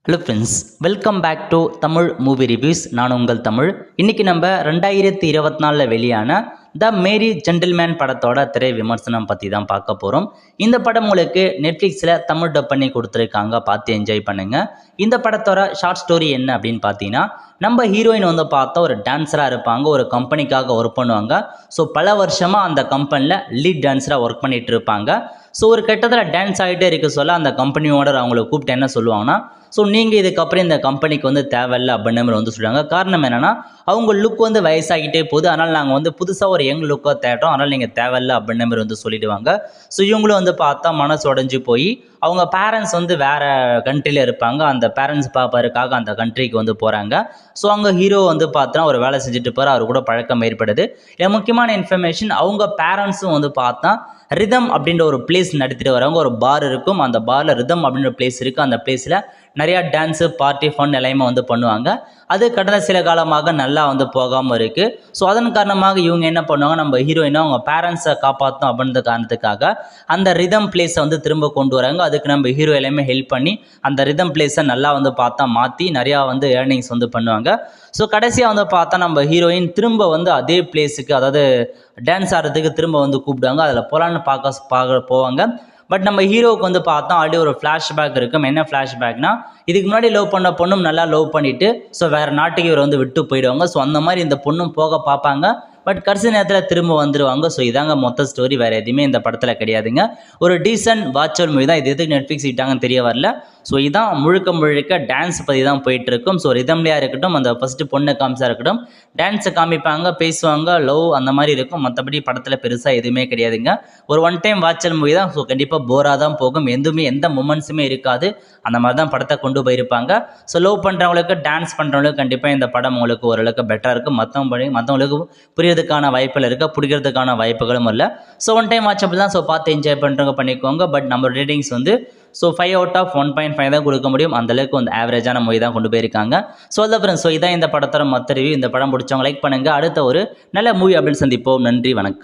Hello friends, welcome back to Tamil movie reviews. நான் உங்கள் தமிழ். இன்றைக்கி நம்ம 2024 வெளியான த மேரி ஜென்டில்மேன் படத்தோட திரை விமர்சனம் பற்றி தான் பார்க்க போகிறோம். இந்த படம் உங்களுக்கு நெட்ஃப்ளிக்ஸில் தமிழ் டப் பண்ணி கொடுத்துருக்காங்க, பார்த்து என்ஜாய் பண்ணுங்கள். இந்த படத்தோட ஷார்ட் ஸ்டோரி என்ன அப்படின்னு பார்த்தீங்கன்னா, நம்ம ஹீரோயின் வந்து பார்த்தா ஒரு டான்ஸராக இருப்பாங்க, ஒரு கம்பெனிக்காக ஒர்க் பண்ணுவாங்க. ஸோ பல வருஷமாக அந்த கம்பெனியில் லீட் டான்ஸராக ஒர்க் பண்ணிகிட்டு இருப்பாங்க. ஸோ ஒரு கட்டத்தில் டான்ஸ் ஆகிட்டே இருக்க சொல்ல அந்த கம்பெனி ஓனர் அவங்கள கூப்பிட்டு என்ன சொல்லுவாங்கன்னா, ஸோ நீங்கள் இதுக்கப்புறம் இந்த கம்பெனிக்கு வந்து தேவையில்லை அப்படின்ற மாதிரி வந்து சொல்லுவாங்க. காரணம் என்னென்னா, அவங்க லுக் வந்து வயசாகிட்டே போகுது, அதனால் நாங்கள் வந்து புதுசாக ஒரு யங் லுக்காக தேடுறோம், அதனால் நீங்கள் தேவையில்லை அப்படின்ற மாதிரி வந்து சொல்லிவிடுவாங்க. ஸோ இவங்களும் வந்து பார்த்தா மனசு உடஞ்சி போய் அவங்க பேரண்ட்ஸ் வந்து வேறு கண்ட்ரியில் இருப்பாங்க, அந்த பேரண்ட்ஸ் பார்ப்பதற்காக அந்த கண்ட்ரிக்கு வந்து போகிறாங்க. ஸோ அங்கே ஹீரோ வந்து பார்த்தா ஒரு வேலை செஞ்சுட்டு போகிற, அவர் கூட பழக்கம் ஏற்படுது. முக்கியமான இன்ஃபர்மேஷன், அவங்க பேரண்ட்ஸும் வந்து பார்த்தா ரிதம் அப்படின்ற ஒரு பிளேஸ் நடத்திட்டு வரவங்க. ஒரு பார் இருக்கும், அந்த பாரில் ரிதம் அப்படின்ற பிளேஸ் இருக்குது. அந்த பிளேஸில் நிறையா டான்ஸு, பார்ட்டி, ஃபன் எல்லாமே வந்து பண்ணுவாங்க. அது கடந்த சில காலமாக நல்லா வந்து போகாமல் இருக்குது. ஸோ அதன் காரணமாக இவங்க என்ன பண்ணுவாங்க, நம்ம ஹீரோயினை அவங்க பேரண்ட்ஸை காப்பாற்றணும் அப்படின்ற காரணத்துக்காக அந்த ரிதம் பிளேஸை வந்து திரும்ப கொண்டு வராங்க. அதுக்கு நம்ம ஹீரோ எல்லாமே ஹெல்ப் பண்ணி அந்த ரிதம் பிளேஸை நல்லா வந்து பார்த்தா மாற்றி நிறையா வந்து ஏர்னிங்ஸ் வந்து பண்ணுவாங்க. ஸோ கடைசியாக வந்து பார்த்தா நம்ம ஹீரோயின் திரும்ப வந்து அதே பிளேஸுக்கு, அதாவது டான்ஸ் ஆடுறதுக்கு திரும்ப வந்து கூப்பிடுவாங்க. அதில் போகலான்னு பார்க்க போவாங்க. பட் நம்ம ஹீரோவுக்கு வந்து பார்த்தா ஆல்ரெடி ஒரு ஃப்ளாஷ்பேக் இருக்கும். என்ன ஃப்ளாஷ்பேக்னா, இதுக்கு முன்னாடி லவ் பண்ண பொண்ணும் நல்லா லவ் பண்ணிவிட்டு ஸோ வேறு நாட்டுக்கு இவர் வந்து விட்டு போயிடுவாங்க. ஸோ அந்த மாதிரி இந்த பொண்ணும் போக பார்ப்பாங்க. பட் கடைசி நேரத்தில் திரும்ப வந்துடுவாங்க. ஸோ இதாங்க மொத்த ஸ்டோரி, வேறு எதுவுமே இந்த படத்தில் கிடையாதுங்க. ஒரு டீசன்ட் வாட்சல் மூவி தான். இது எதுக்கு நெட்ஃப்ளிக்ஸ் இட்டாங்கன்னு தெரிய வரல. ஸோ இதான் முழுக்க டான்ஸ் பற்றி தான் போயிட்டுருக்கும். ஸோ ரிதம்லையாக இருக்கட்டும், அந்த ஃபஸ்ட்டு பொண்ணை காமிச்சா இருக்கட்டும், டான்ஸை காமிப்பாங்க, பேசுவாங்க, லவ் அந்த மாதிரி இருக்கும். மற்றபடி படத்தில் பெருசாக எதுவுமே கிடையாதுங்க. ஒரு ஒன் டைம் வாட்சல் மூவி தான். ஸோ கண்டிப்பாக போராக தான் போகும், எந்த மூமெண்ட்ஸுமே இருக்காது. அந்த மாதிரி தான் படத்தை கொண்டு போயிருப்பாங்க. ஸோ லவ் பண்ணுறவங்களுக்கு, டான்ஸ் பண்ணுறவங்களுக்கு கண்டிப்பாக இந்த படம் உங்களுக்கு ஓரளவுக்கு பெட்டராக இருக்கும். மற்றவங்களுக்கு புரியறதுக்கான வாய்ப்புகள் இருக்குது, பிடிக்கிறதுக்கான வாய்ப்புகளும் இல்லை. ஸோ ஒன் டைம் வாட்சபிள் தான். ஸோ பார்த்து என்ஜாய் பண்ணுறவங்க பண்ணிக்கோங்க. பட் நம்ம ரேட்டிங்ஸ் வந்து ஸோ 5 out of 1.5 தான் கொடுக்க முடியும். அந்தளவுக்கு வந்து ஆவரேஜான மூவி தான் கொண்டு போயிருக்காங்க. ஸோ அதான் ஃப்ரெண்ட்ஸ், ஸோ இதான் இந்த படத்தோட மொத்த ரிவ்யூ. இந்த படம் பிடிச்சவங்க லைக் பண்ணுங்கள். அடுத்த ஒரு நல்ல மூவி அப்படின்னு சந்திப்போம். நன்றி, வணக்கம்.